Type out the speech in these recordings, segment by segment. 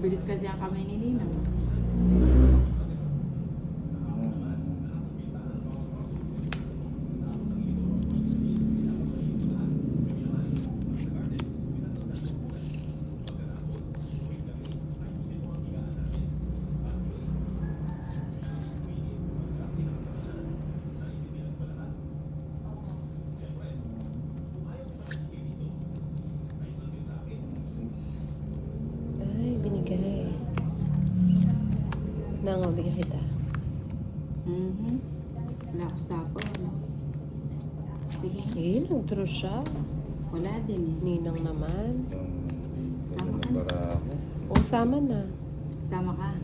Mabilis kasi ang kamay ni Ninang. Ay, binigay. Nangabigay kita. Lakas sapo, ano? Sige. Eh, nag-draw siya. Wala din eh. Ninang naman. Sama ka. Para ako. O, sama na. Sama ka.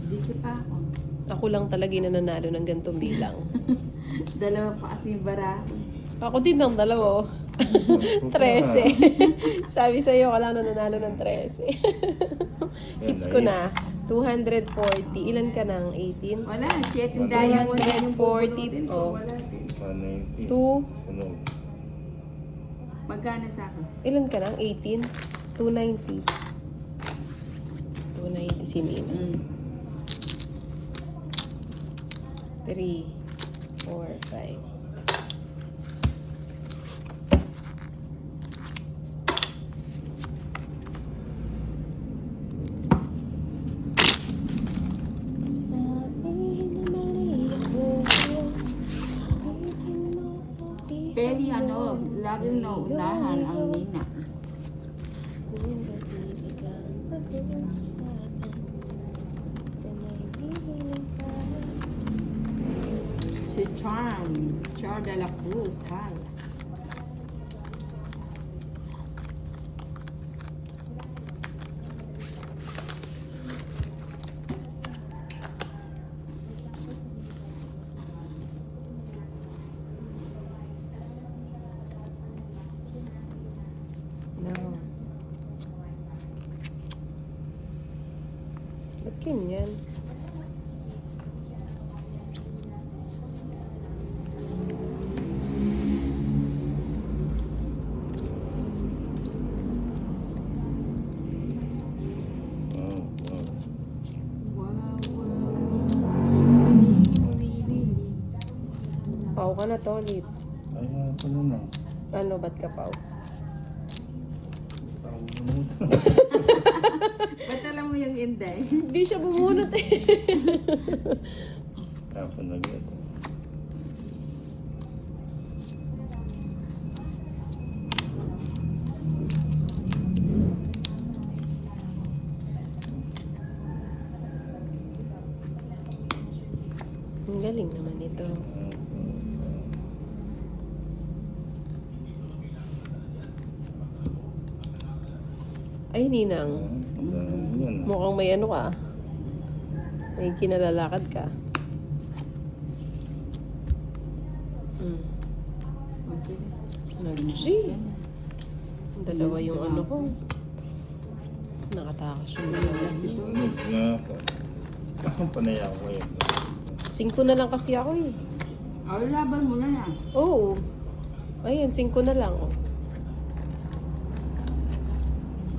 Busy pa ako. Ako lang talaga yung nananalo ng gantong bilang. Dalawa pa kasi yung bara. Ako din ng dalawa. 13. Sabi sa'yo, wala na nanalo ng 13. Hits ko na. 240. Ilan ka ng 18? Wala, shit, yung diamond. 240. Oh. Wala. 190. 2. Sunog. Magkano sa akin? Ilan ka ng 18? 290. 290 si Nina. 3, 4, 5. Pero ano, laging naunahan ang Nina. Si Char de la Cruz, hi. No. Ba't ganyan? Wow, wow. Wow, Pau ka na to, Litz. Ay, ako na na. Ano, ba't ka pau? Ba't alam mo yung Inday? Hindi siya bumunot eh. Tapon na agad. Ang galing naman ito. Ay, Ninang. Yan. Mukhang may ano ka. May kinalalakad ka. O, sige. Nag-G. Dalawa yung ano ko. Nakatakas yung dalawa. Sunog na ako. Bakang panay ako ngayon. 5 na lang kasi ako eh. O, laban mo na yan. Oo. Ayan, 5 na lang. Oh.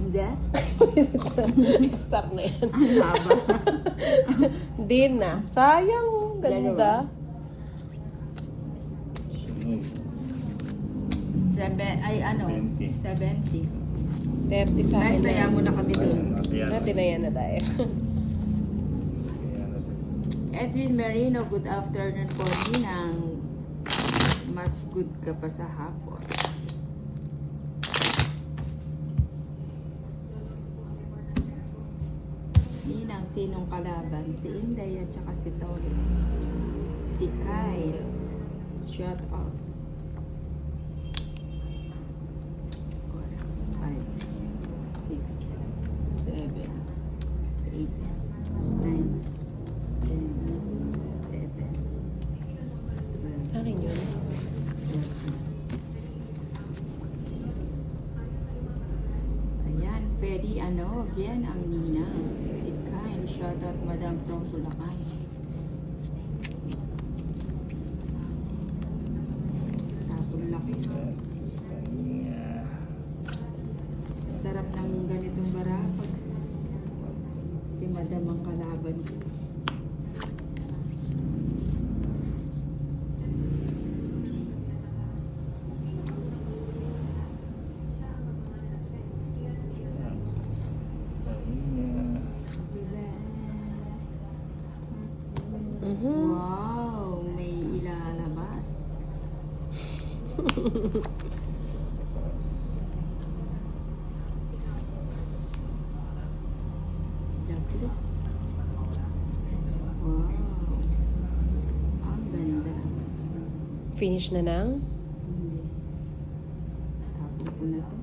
Hindi? Star na yan. Ang haba. Di na. Sayang. Oh. Ganda. Sunog. 70. 30 sa Dahil akin kaya na. mo na kami doon. Natin na yan na tayo. Edwin Merino, good afternoon po. Ninang, mas good ka pa sa hapon. Ninang, sinong kalaban? Si Inday at saka si Torres. Si Kyle. Shout out. 5, 6, 7, 8, 9, 10, 11, 12, Akin yun. Ayan, Freddy ano, yan ang Nina. Si Kyle, shoutout Madam from Bulacan. Tapon laki. Sarap ng ganitong bara pag madam ang kalaban ko. Mhm. Wow, may ilalabas. Douglas. Wow. Ang ganda. Finish na nang? Hindi. Tapos ko na to.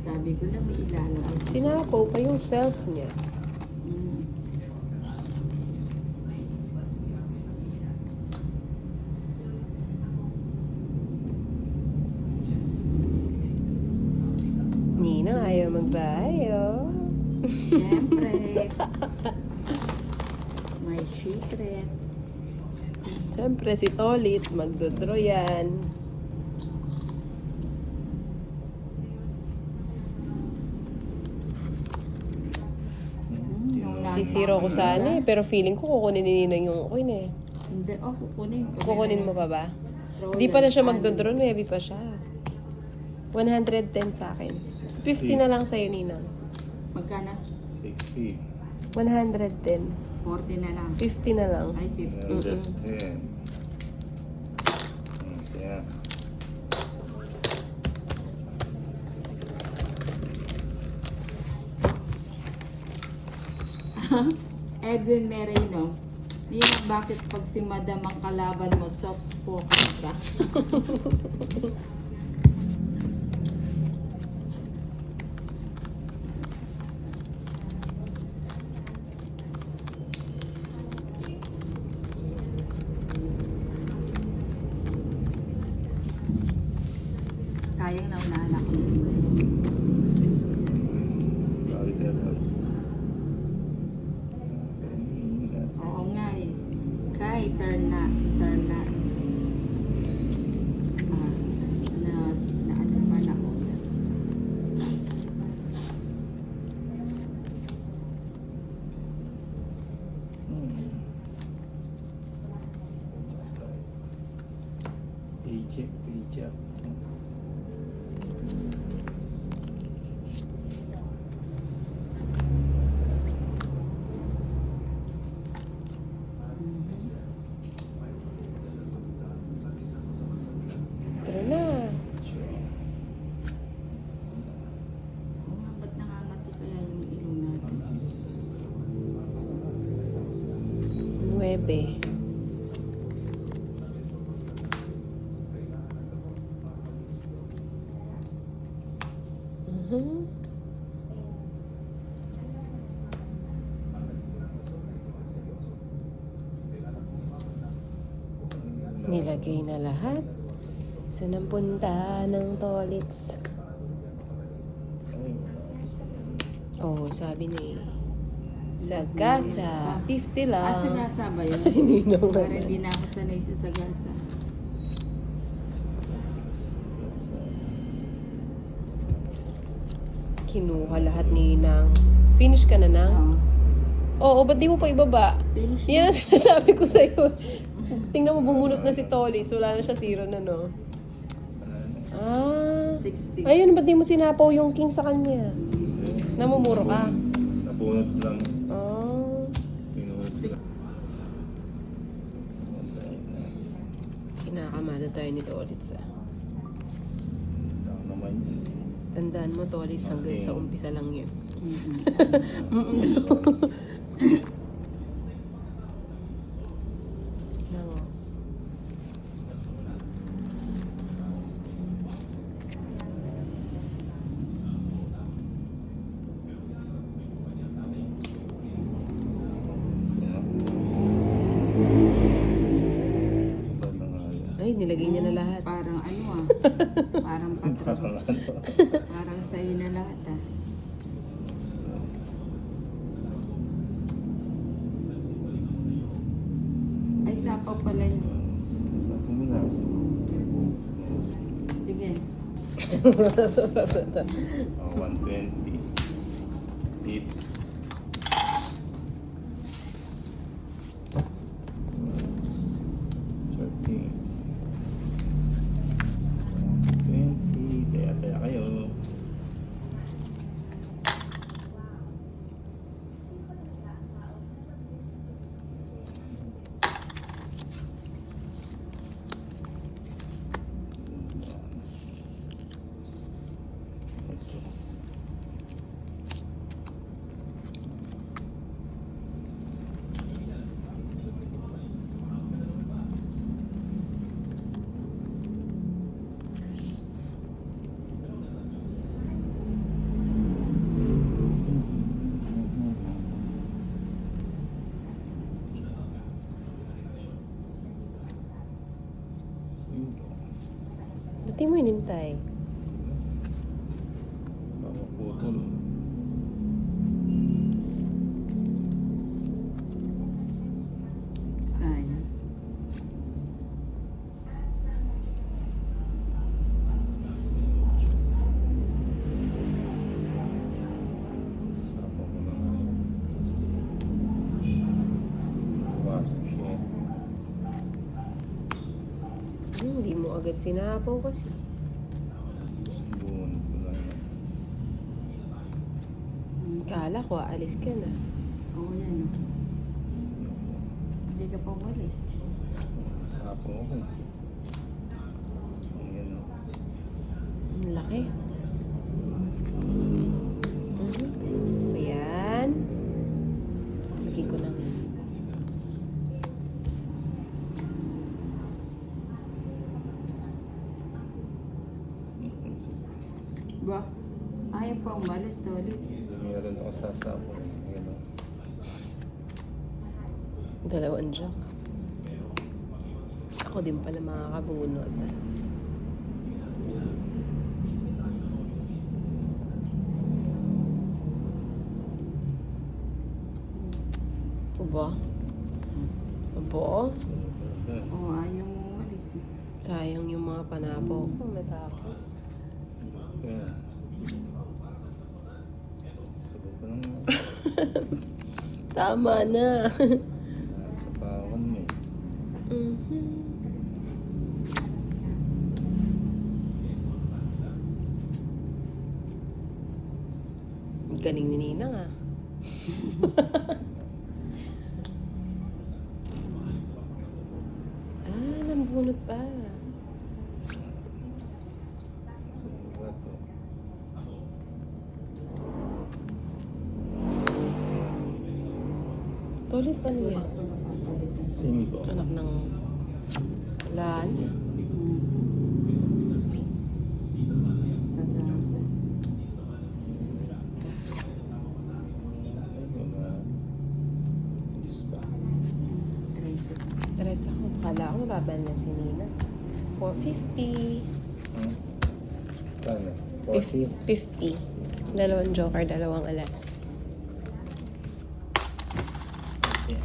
Sabi ko na may ilalabas. Sinapaw pa yung self niya. Mm. Ninang ayaw magbayo. Siyempre. May secret. Siyempre si Tolitz magdodraw yan. Sisiro ko sana eh, pero feeling ko kukunin ni Ninang yung coin eh. Hindi, kukunin ko. Kukunin mo pa ba? Royal Di pa na siya Stanley. magdodraw, maybe pa siya. 110 sa akin. 50 na lang sa'yo, Ninang. Magkano? 60. 110. 40 na lang. 50 na lang. Ay, 50. 110. Kaya. Edwin Merino. Nina, bakit pag si madam ang kalaban mo, soft spoken ka? Sayang na unahan ako nito. Bakit ito? Oo nga eh. Kay, turn na. Ah, na ano pa na oras. Paycheck, paycheck. Tara na. Oo nga, ba't nangangati kaya yung ilong natin? 9. Mhm. Nilagay na lahat. Saan ang punta ng Tolitz? Oh, sabi ni Sagasa. 50 lang. Ah, sagasa ba yun? Hindi naman. Para hindi na ako sanay sa sagasa. Kinuha lahat ni Nang. Finish ka na, Nang? Oo. Oo, ba't di mo pa ibaba? Finish Yan ang sinasabi ko sa'yo. Tingnan mo, bumunot na si Tolitz. Wala na siya, 0 na, no? Ah. 60. Ayun, ba't di mo sinapaw yung king sa kanya? Namumuro ka. Nabunot lang. Oh. Pinuhot lang. Kinakamada tayo ni Tolitz, ah. Lang naman yun. Tandaan mo, Tolitz, hanggang Okay. sa umpisa lang yun. Mm-mm. Nang, oh. Sabay na nga yun. Ay, nilagay niya na lahat. Parang ano ah. Parang patro. Parang ano. Parang sa'yo na lahat ah. Ay, sapaw pala yun. Sabi mo na. Sige. Oh, 120. Hits. Thirteen. 20. Taya-taya kayo. Ba't di mo inintay? Papaputol. Sayang. Sapa ko na nga. Pumasok siya. Hindi mo agad sinapaw kasi. Buon ko lang yan. Kala ko, aalis ka na. Oo, yan. Hindi ka pa walis. Sapo ako. Ayan o. Ang laki. Ayan. Lagi ko na nga. Ba? Ayaw pa umalis, Tolit. Meron ako sasapo. Ayan o. Dalawang jack. Ako din pala makakabunot. Aba? Aba? Oo, ayaw mo umalis eh. Sayang yung mga panapaw ko. Matapos. Ayan. Sabog ko lang nga. Tama na. Nasa pawan mo eh. Galing ni Ninang ah. Nambunot pa. Sabog to. Tolis, ano yan? Cinco. Anak ng lan. Mga dispa. Tres ako. Kala ko mababan lang si Nina. 450. Kano? 40? 50. Dalawang joker, dalawang alas. Yeah.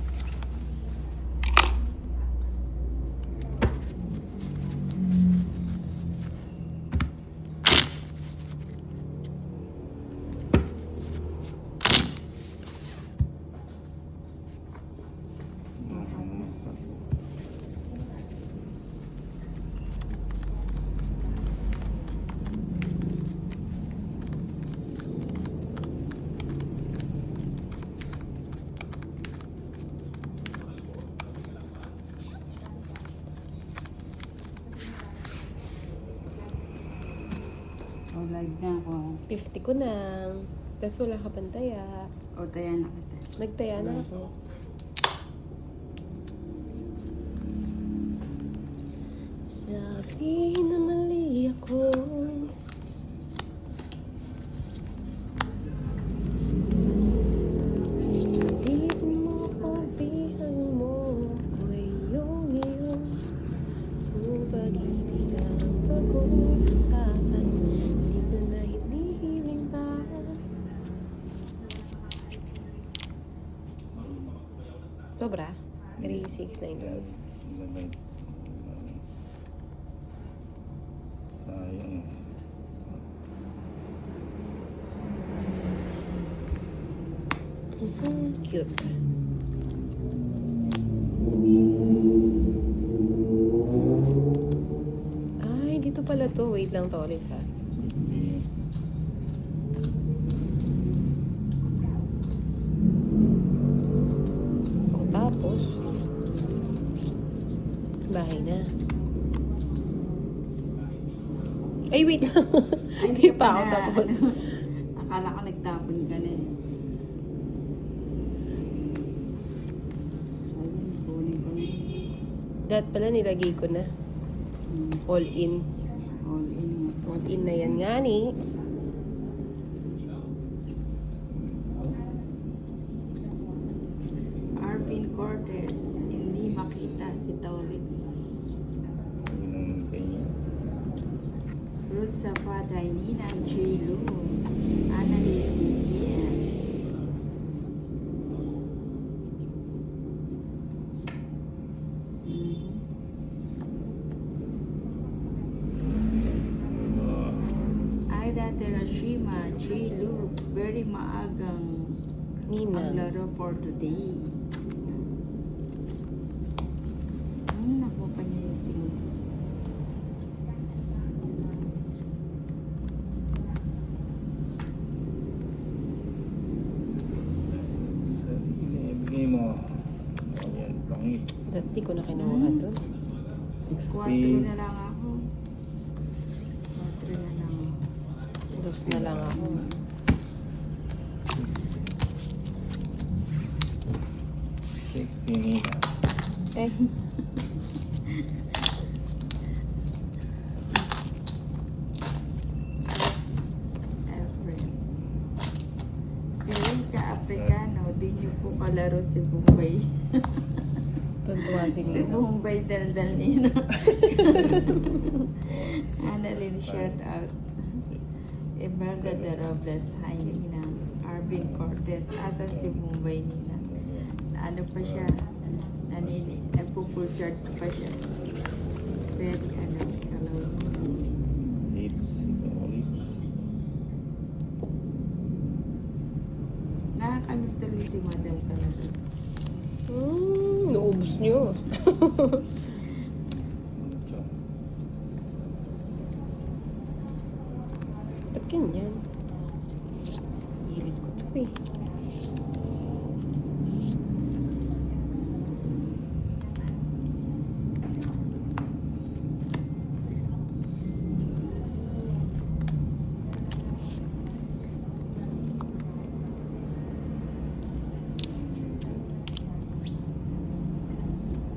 O, live na ako. 50 ko na. Tapos wala ka pang taya. O, taya na kita. Nagtaya na ako. Sabi na mali ako. Di mo ko bihang mo ay yung iyong pag-ibig ang pag-uusapan. Di ko na hinihiling pa. Sobra? 3,692. Sayang. cute. Ay, dito pala to. Wait lang to ulit ha. Sige. O tapos, bahay na. Ay, wait lang. Ay, Hindi ka pa ako na, tapos. Akala ko nagtapon ka na eh. Ayun, kunin ko na. Dahil pala nilagay ko na. All in. All in. All in na yan nga ni. Arvin Cortez, hindi makita si Tolitz. Yun ang kanya. Ruth Safaday, Ninang J. Lu, Annalyn Vivian. Aida Terashima, J. Lu, very maagang Nina. maglaro for today. Naku pa niya yung sing. Sige, ibigay mo. Ayan, pangit. Dati ko na kinuha to. 4 60. na lang ako. 4 na lang ako. Dos na lang ako. 60 Nina. Eh, Efren. Dahil ka-Afrikano, di niyo po kalaro si Bombay. tuntua si Si Nina. Bombay daldal nina. Annalyn, shout out. Imelda de Robles, hi Nina. Arvin Cortez, asa si Bombay nina. Ano pa siya? Nagpo-full charge pa siya. Very hello. Leeds. Ito, Leeds. Nakakamiss tuloy si Madam Canada. Naubos nyo. Ito. Ba't ganyan? Hilig ko to eh.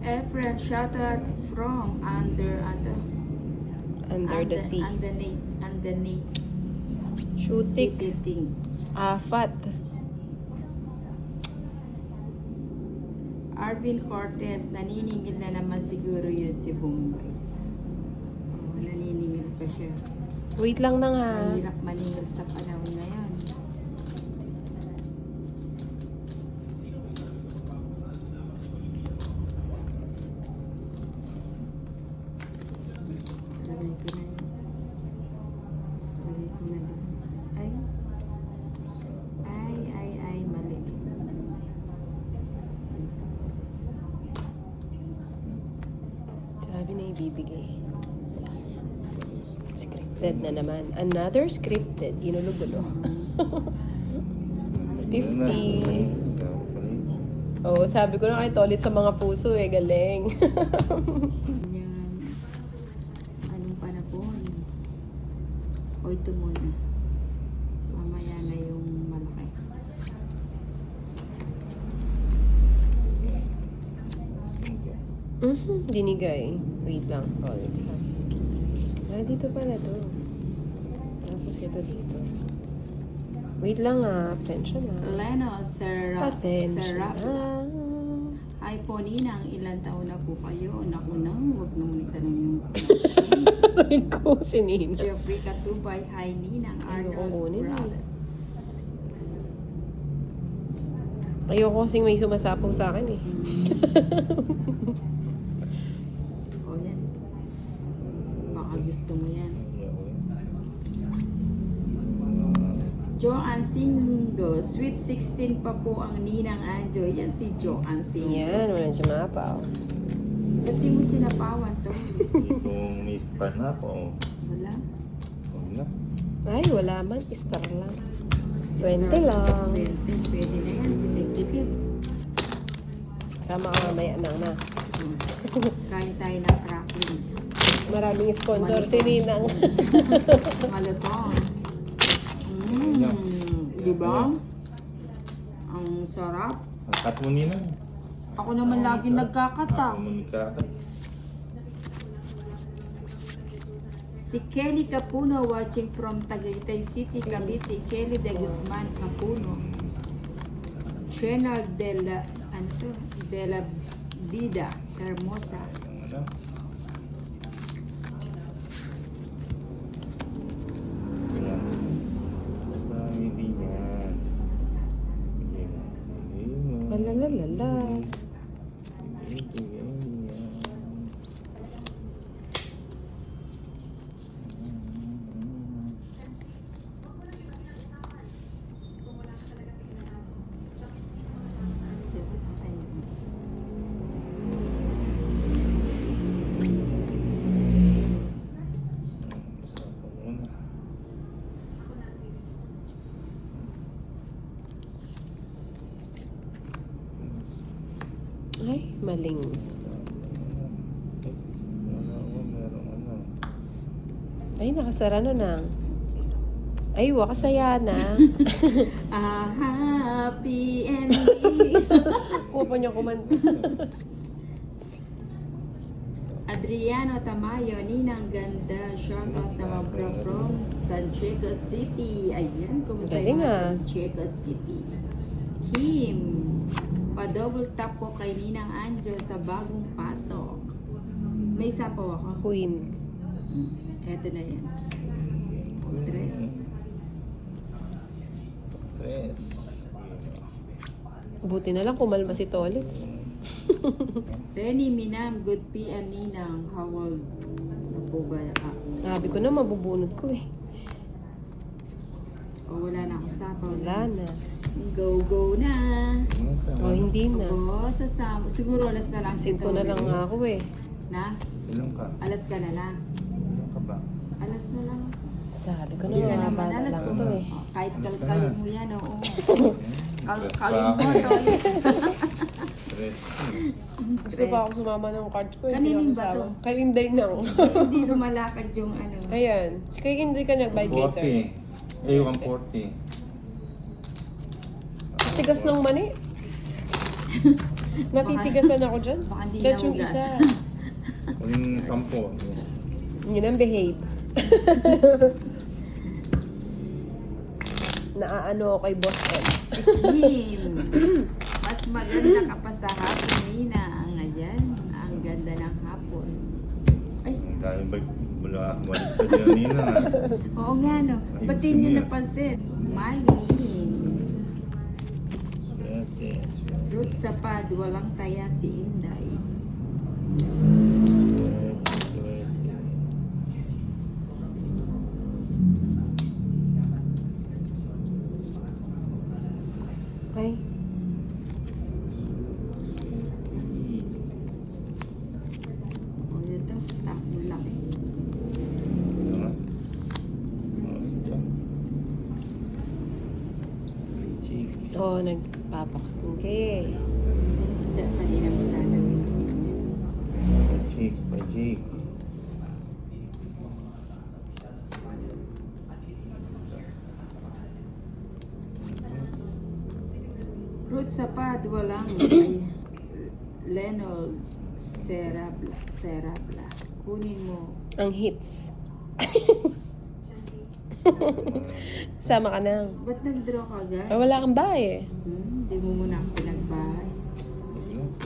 Efren, shout out from under Under the sea. underneath Shootik. thing. Afat. Arvin Cortez, naniningil na naman siguro yun si Bombay. Oh, naniningil pa siya. Wait lang na nga. Mahirap maningil sa panahon ngayon. Sabi ko na yun. Sabi ko na yun. Ay, mali. Sabi na ibibigay. Scripted na naman. Another scripted. Ginulo-gulo. 50. Oo, sabi ko na kay Tolit sa mga puso eh. Galing. Yan. Anong panahon? O ito muna. Mamaya na yung malaki. Dinigay. Wait lang. Tolit. Dito pala to. Tapos ito dito. Wait lang absensya na. Leno, Sir Pasensya Rap. na. Hi po, Ninang. Ilan taon na po kayo? Naku na, huwag naman itanong yung Rin ko si Nina. Jeffrey Katubay. Hi, Ninang. Ayoko Arnold kunin eh. Brothers. Ayoko kasing may sumasapaw sa akin eh. O yan. Baka gusto mo yan. Joanne Singo, Sweet 16 pa po ang Ninang Anjo. Yan si Joanne Singo. Yan, wala siya mapaw. Ba't di mo sinapawan to? Kung may pan na ako, Wala. huwag na. Ay, wala man. Star lang. 20 lang. 20, pwede na yan. Tipid. Sama ka mamaya na. Kain tayo ng cracklings. Maraming sponsor si Ninang. Malutong. Diba? Ang sarap. Ang cut mo nila. Ako naman lagi nagkakata. Ako mo nagkakat. Si Kelly Capuno watching from Tagaytay City, Cavite. Kelly de Guzman Capuno. Channel de la, ano to? De la Vida Hermosa. Ang ano? Ayan. Marami din yan. Bigay mo. Malalalala. Bigay mo yan. Masarap po muna. Ay, maling. Merong ano. Ay, nakasara na nang. Ay, wakasaya na. A happy ending. Kupo niyo kumanta. Adriano Tamayo, Ninang ganda. Shoutout naman from San Diego City. Ayan, kumusta Galing, yung mga ah. San Diego City? Kim, pa-double tap po kay Ninang Anjo sa bagong pasok. May sapaw ako. Queen. Eto na yan. Tres. Tres. Buti na lang kumalma si Tolits. Renny Minam, good PM Ninang. How old na po ba ka? Sabi ko na, mabubunod ko eh. O wala na akong sapaw. Wala na. Go, go na. O, hindi na. Oo, sasama. Siguro alas na lang. Sinto na lang nga ako eh. Na? Ilang ka? Alas ka na lang. Ilang ka ba? Alas na lang. Sabi ko na, Hindi ka naman mababa na alas lang ko. ito eh. Kahit Alas ka kalkalin na. mo yan, oo. Tres Kalkalin pa mo, ako. Tolit. Tres. Gusto pa ako sumama ng card ko. Hindi Kaninin ako ba kasama. to? Kay Inday na ako. Hindi lumalakad yung ano. Ayan. Si kay Inday ka nag-buy cater. 140. Eh, 140. Tigas ng mani. Natitigasan ako dyan. Baka hindi That's yung nahugas. isa. Yung 10. Yun ang behave. Naaano ako kay Boss M. Him. Mas maganda ka pa sa hapon, Nina. Ayan, ang ganda ng hapon. Ay, Ang dami ba balik sa Janina? oo nga no. Ba't di niyo napansin? Marlene. Swerte. Root sa pad, walang taya si Inday. Swerte. Ay, O ito, tapos laki. Ano? Cheek. oh, nagpapakingke. Kanina mo sana. Cheek. Pa-cheek. Root sa pad, walang ay, Lenold Serabla. Kunin mo. Ang hits. Sama ka na. Ba't nag-draw ka agad? Ay, wala kang bahay eh. Di mo muna ako pinagbahay.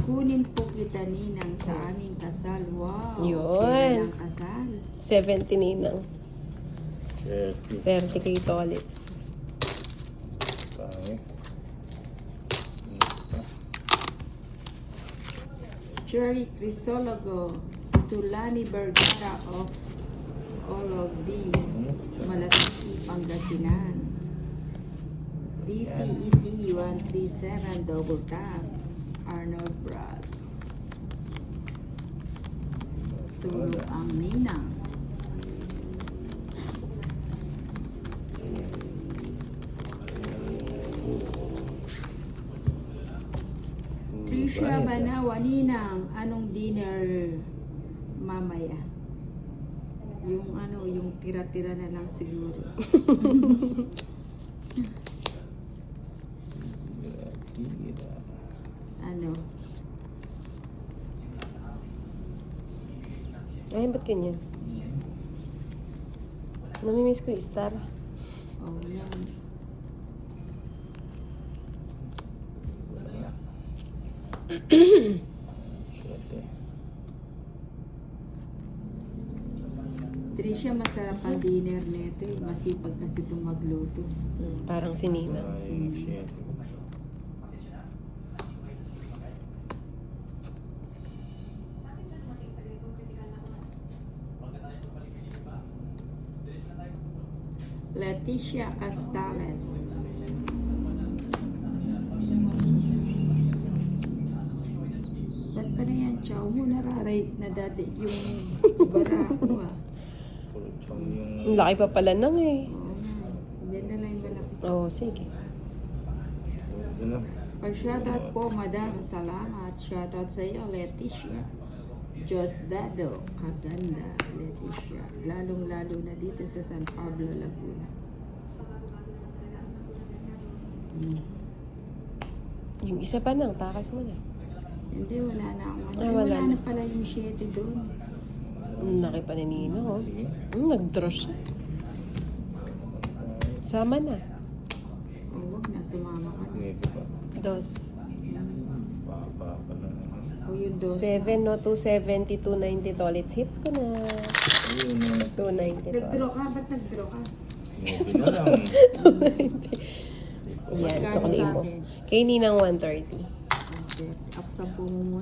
Kunin po kita Ninang sa aming kasal. Wow. Yun. Kailan ang kasal? 70 ninang. 30. 30 kay Tolits. Pangit. Cherry Crisologo. Tulani Vergara of Olog D. Malataki, Pangasinan. DCET 137 double tap. Arnold Bras. Sulong ang ninang. Trisha Banawa, ninang, anong dinner mamaya? Yung ano, yung tira-tira na lang siguro. Ano? Ay, ba't ganyan? Namimiss ko yung star. Oh, yan. Trisha, masarap ang dinner nito eh. Masipag kasi itong magluto. Parang si Nina. Leticia Castales. Ba't pa na yan? Chow mo nararay na dati yung bara ko ah. Ang laki pa pala nang eh. Oo nga. Yan na lang yung malaki. Oo, sige. Pag-shoutout po, madam. Salamat. Shoutout sa iyo, Leticia. Diyos Dado. Kaganda, Leticia. Lalong-lalo na dito sa San Pablo, Laguna. Yung isa pa nang, takas mo na. Hindi, wala na akong ano. Ah, Wala wala na na. pala yung 7 doon. Ang laki pa ni Nina, oh. Nag-draw siya. Sama na. O, wag na. Sumama ka na. Dos. O, yung doon. 7, no? 270, 290 tolits. Hits ko na. 290 Nag-draw tolits. ka? Ba't nag-draw ka? Yan, Magkano sukli sa mo. akin? Kay Ninang 130. Okay. Ako 10 mo muna.